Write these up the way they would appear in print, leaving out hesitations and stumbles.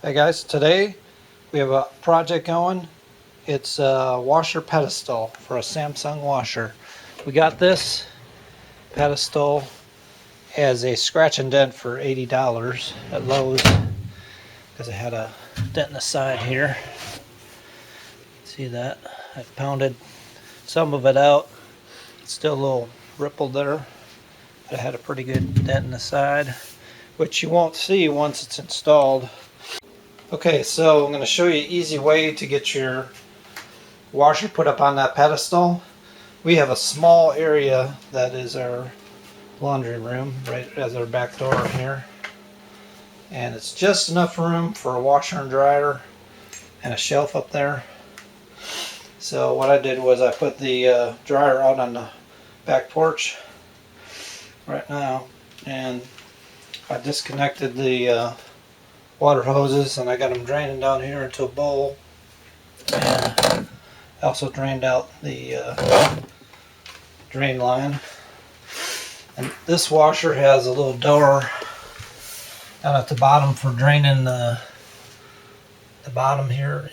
Hey guys, today we have a project going. It's a washer pedestal for a Samsung washer. We got this pedestal as a scratch and dent for $80 at Lowe's because it had a dent in the side here. See that? I pounded some of it out. It's still a little rippled there, but it had a pretty good dent in the side, which you won't see once it's installed. Okay, so I'm going to show you an easy way to get your washer put up on that pedestal. We have a small area that is our laundry room, right as our back door here. And it's just enough room for a washer and dryer and a shelf up there. So what I did was I put the dryer out on the back porch right now, and I disconnected the water hoses, and I got them draining down here into a bowl, and I also drained out the drain line. And this washer has a little door down at the bottom for draining the bottom here,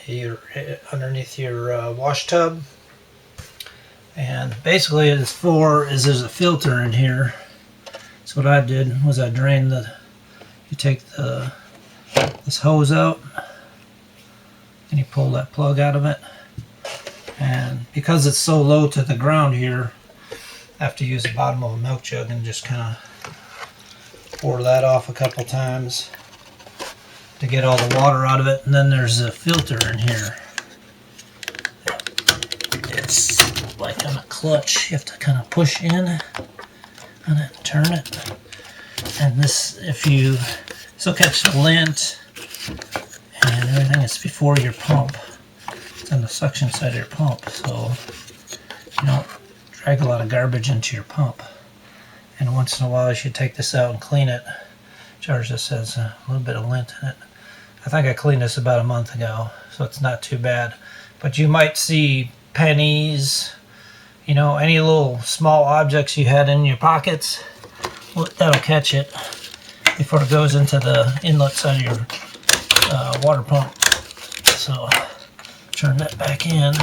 underneath your wash tub. And basically what it's for is there's a filter in here. So what I did was I drained you take this hose out and you pull that plug out of it, and because it's so low to the ground here, I have to use the bottom of a milk jug and just kind of pour that off a couple times to get all the water out of it. And then there's a filter in here. It's like on a clutch, you have to kind of push in on it and turn it, and this, this will catch the lint and everything. It's before your pump. It's on the suction side of your pump, so you don't drag a lot of garbage into your pump. And once in a while you should take this out and clean it. Charge this has a little bit of lint in it. I think I cleaned this about a month ago, so it's not too bad. But you might see pennies, any little small objects you had in your pockets. Well, that'll catch it before it goes into the inlet side of your water pump. So turn that back in,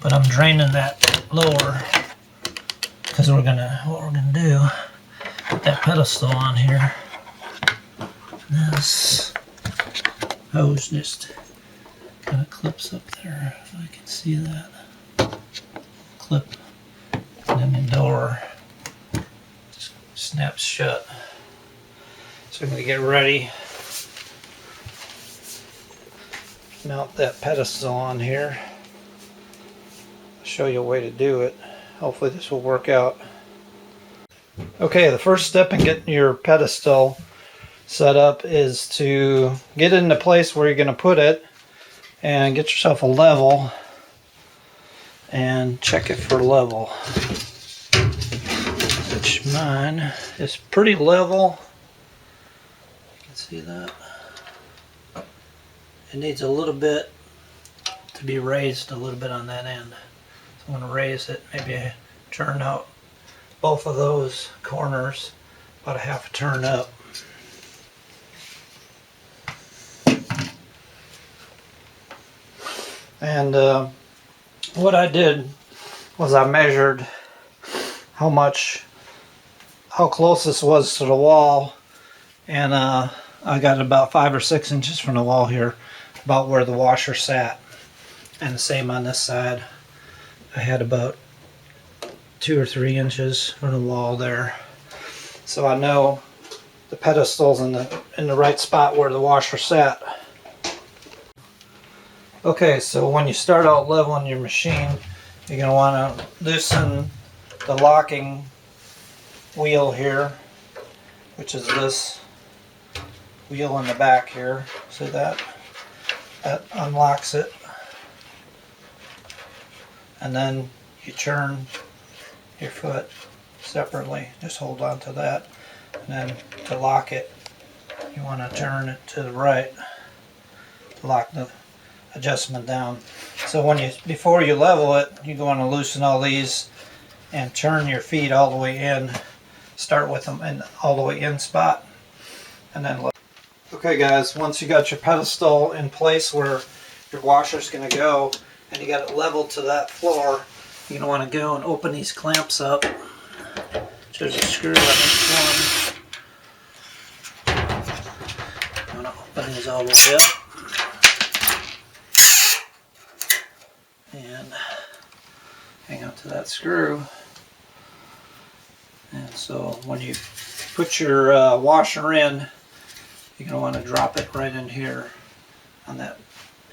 but I'm draining that lower because what we're gonna do, put that pedestal on here. This hose just kind of clips up there, if I can see that. Clip, and then the door just snaps shut. So I'm going to get ready, mount that pedestal on here. I'll show you a way to do it. Hopefully this will work out. Okay, the first step in getting your pedestal set up is to get it in the place where you're going to put it and get yourself a level and check it for level, which mine is pretty level. You can see that. It needs a little bit to be raised a little bit on that end. So I'm going to raise it, maybe turn out both of those corners about a half a turn up. And what I did was I measured how close this was to the wall, and I got about 5 or 6 inches from the wall here, about where the washer sat. And the same on this side. I had about 2 or 3 inches from the wall there. So I know the pedestal's in the right spot where the washer sat. Okay, so when you start out leveling your machine, you're going to want to loosen the locking wheel here, which is this wheel in the back here. See that? That unlocks it. And then you turn your foot separately. Just hold on to that. And then to lock it, you want to turn it to the right to lock the adjustment down. So before you level it, you want to loosen all these and turn your feet all the way in. Start with them in all the way in spot, and then Okay guys, once you got your pedestal in place where your washer's going to go and you got it level to that floor, you're going to want to go and open these clamps up. There's a screw on each one. I'm going to open these all the way up. And hang on to that screw. And so when you put your washer in, you're going to want to drop it right in here on that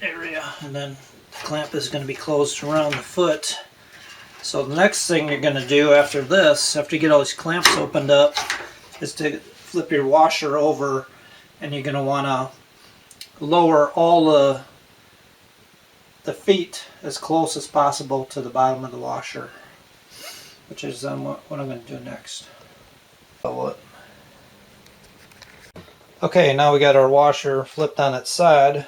area, and then the clamp is going to be closed around the foot. So the next thing you're going to do after this, after you get all these clamps opened up, is to flip your washer over, and you're going to want to lower all the feet as close as possible to the bottom of the washer, which is what I'm going to do next. Okay, now we got our washer flipped on its side.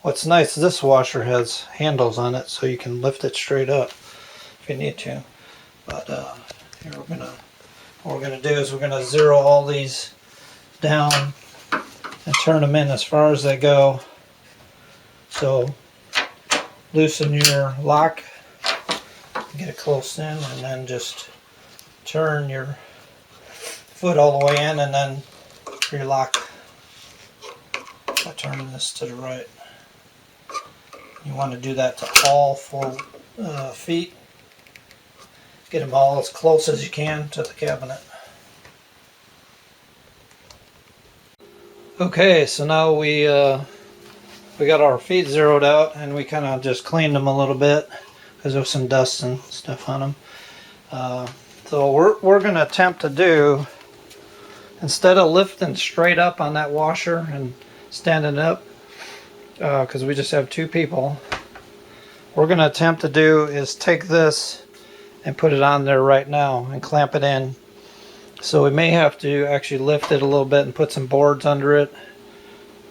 What's nice is this washer has handles on it, so you can lift it straight up if you need to. But here what we're gonna do is we're gonna zero all these down and turn them in as far as they go. So loosen your lock, get it close in, and then just turn your foot all the way in, and then relock by turning this to the right. You want to do that to all 4 feet. Get them all as close as you can to the cabinet. Okay, so now we got our feet zeroed out, and we kind of just cleaned them a little bit because there was some dust and stuff on them. So we're going to attempt to do, instead of lifting straight up on that washer and standing up, because we just have 2 people, we're going to attempt to do is take this and put it on there right now and clamp it in. So we may have to actually lift it a little bit and put some boards under it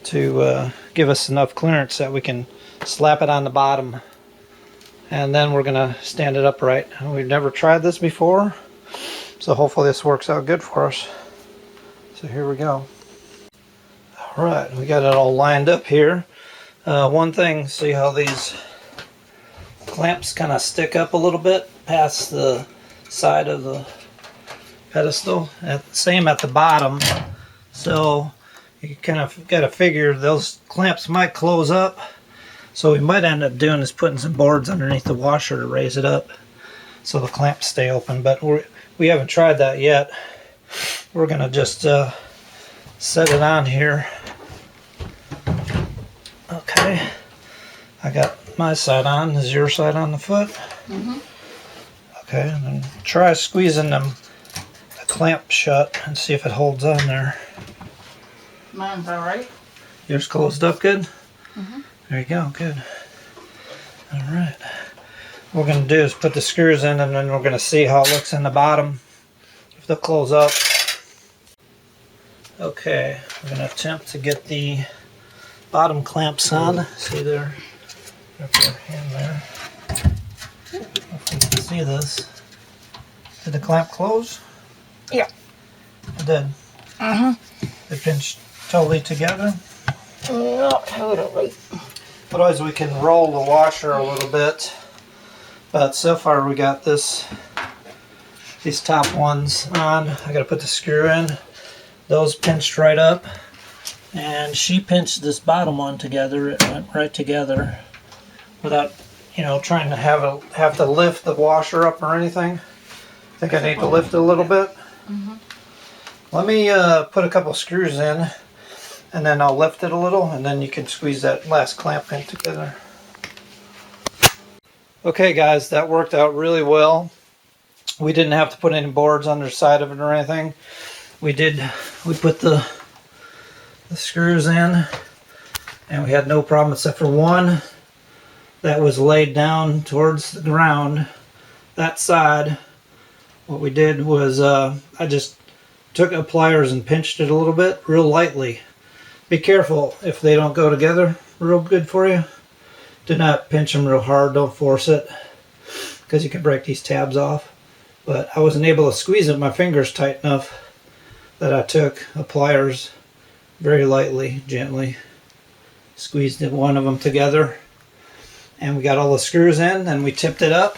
to give us enough clearance that we can slap it on the bottom, and then we're going to stand it upright. We've never tried this before, so hopefully this works out good for us. So here we go. Alright, we got it all lined up here. One thing, see how these clamps kind of stick up a little bit past the side of the pedestal. Same at the bottom. So you kind of got to figure those clamps might close up. So we might end up doing is putting some boards underneath the washer to raise it up so the clamps stay open. But we haven't tried that yet. We're going to just set it on here. Okay, I got my side on. Is your side on the foot? Mm-hmm. Okay, and then try squeezing the clamp shut and see if it holds on there. Mine's alright. Yours closed up good? Mm-hmm. There you go, good. Alright. What we're going to do is put the screws in, and then we're going to see how it looks in the bottom, if they'll close up. Okay, we're going to attempt to get the bottom clamps on. See there? Put your hand there. Hopefully you can see this. Did the clamp close? Yeah. It did. Mm-hmm. They pinched totally together? Not totally. Otherwise we can roll the washer a little bit. But so far we got these top ones on. I gotta put the screw in. Those pinched right up. And she pinched this bottom one together. It went right together without, trying to have to lift the washer up or anything. I think I need to lift it a little bit. Mm-hmm. Let me put a couple screws in, and then I'll lift it a little, and then you can squeeze that last clamp in together. Okay guys, that worked out really well. We didn't have to put any boards on the side of it or anything. We put the screws in, and we had no problem except for one that was laid down towards the ground, that side. What we did was I just took up pliers and pinched it a little bit, real lightly. Be careful if they don't go together real good for you. Do not pinch them real hard, don't force it, because you can break these tabs off. But I wasn't able to squeeze it with my fingers tight enough that I took pliers very lightly, gently. Squeezed one of them together. And we got all the screws in, and we tipped it up.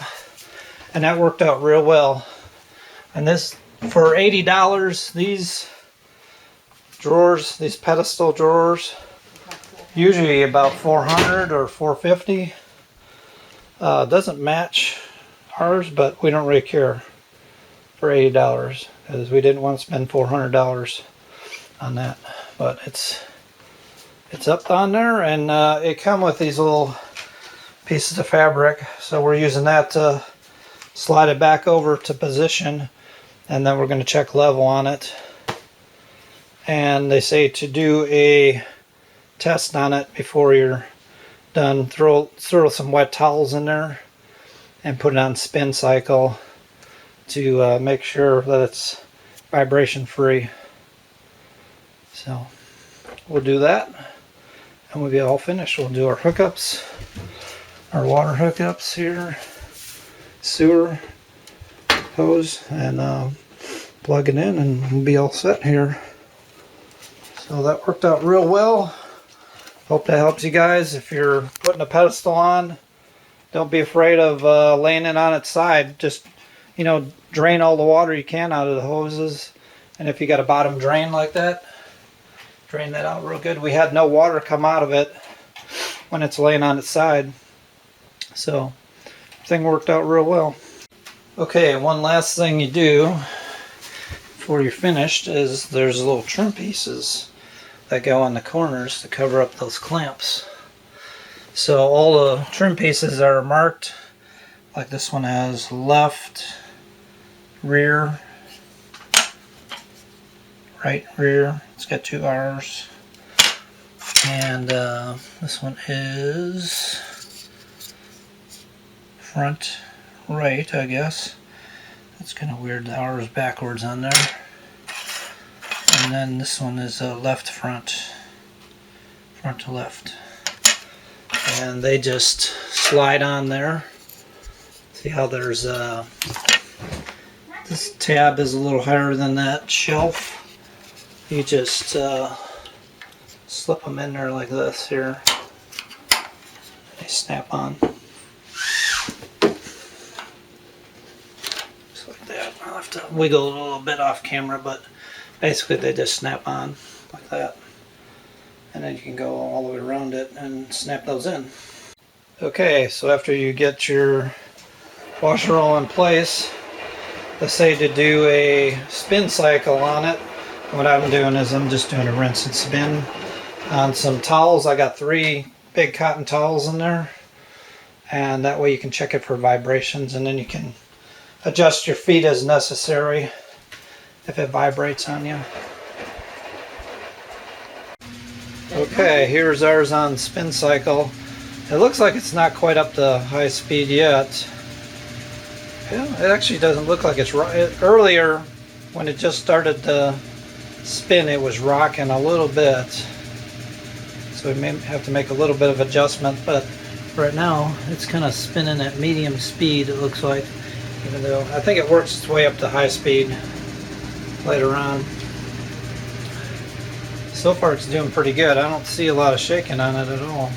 And that worked out real well. And this, for $80, these drawers, these pedestal drawers, usually about $400 or $450. Doesn't match ours, but we don't really care for $80 because we didn't want to spend $400 on that. But it's up on there, and it come with these little pieces of fabric, so we're using that to slide it back over to position, and then we're going to check level on it. And they say to do a test on it before you're done. Throw some wet towels in there and put it on spin cycle to make sure that it's vibration free. So we'll do that, and we'll be all finished. We'll do our hookups, our water hookups here, sewer hose, and plug it in, and we'll be all set here. So that worked out real well. Hope that helps you guys. If you're putting a pedestal on, don't be afraid of laying it on its side. Just, drain all the water you can out of the hoses. And if you got a bottom drain like that, drain that out real good. We had no water come out of it when it's laying on its side. So, thing worked out real well. Okay, one last thing you do before you're finished is there's little trim pieces that go on the corners to cover up those clamps. So all the trim pieces are marked, like this one has left, rear, right rear. It's got 2 R's. And this one is front right, I guess. That's kind of weird. The R is backwards on there. And then this one is left front to left. And they just slide on there. See how there's this tab is a little higher than that shelf. You just slip them in there like this here. They snap on. Just like that. I'll have to wiggle a little bit off camera, but basically they just snap on like that. And then you can go all the way around it and snap those in. Okay, so after you get your washer roll in place, they say to do a spin cycle on it. What I'm doing is I'm just doing a rinse and spin on some towels. I got 3 big cotton towels in there, and that way you can check it for vibrations, and then you can adjust your feet as necessary if it vibrates on you. Okay, here's ours on spin cycle. It looks like it's not quite up to high speed yet. Yeah, it actually doesn't look like it's earlier when it just started to spin, it was rocking a little bit. So we may have to make a little bit of adjustment, but right now it's kind of spinning at medium speed, it looks like, even though I think it works its way up to high speed later on. So far it's doing pretty good. I don't see a lot of shaking on it at all.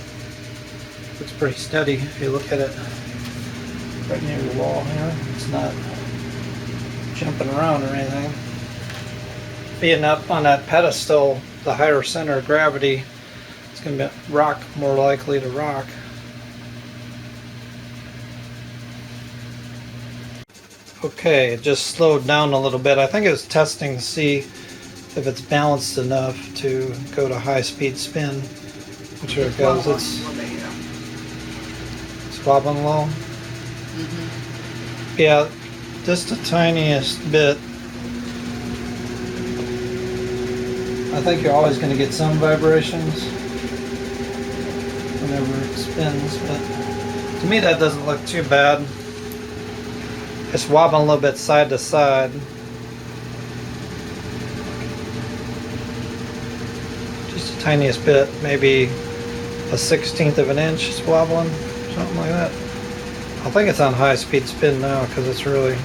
Looks pretty steady if you look at it right near the wall here. It's not jumping around or anything. Being up on that pedestal, the higher center of gravity, it's going to be rock more likely to rock. Okay, it just slowed down a little bit. I think it was testing to see if it's balanced enough to go to high speed spin. Which here it goes. It's wobbling a little. Yeah, just the tiniest bit. I think you're always going to get some vibrations whenever it spins, but to me that doesn't look too bad. It's wobbling a little bit side to side. Just the tiniest bit, maybe a 1/16 of an inch it's wobbling, something like that. I think it's on high speed spin now because it's really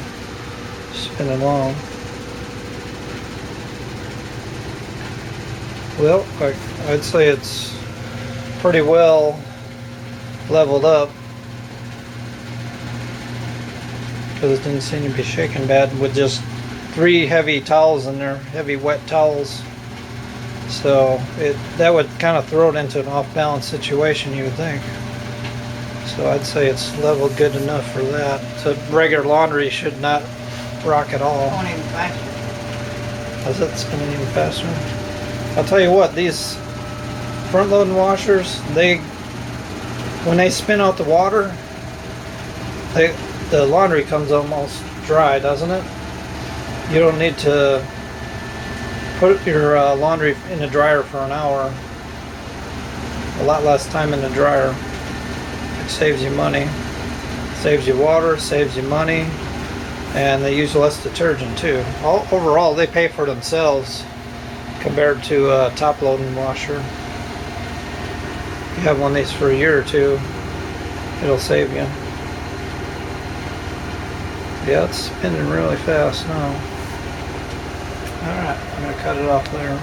spinning long. Well, I'd say it's pretty well leveled up because it didn't seem to be shaking bad with just 3 heavy towels in there, heavy wet towels. So that would kind of throw it into an off-balance situation, you would think. So I'd say it's leveled good enough for that. So regular laundry should not rock at all. Going even faster. Is it spinning even faster? I'll tell you what, these front-loading washers, when they spin out the water, the laundry comes almost dry, doesn't it? You don't need to put your laundry in the dryer for an hour. A lot less time in the dryer. It saves you money. Saves you water, saves you money, and they use less detergent too. Overall, they pay for themselves compared to a top-loading washer. If you have one of these for a year or two, it'll save you. Yeah, it's spinning really fast now. Alright, I'm going to cut it off there.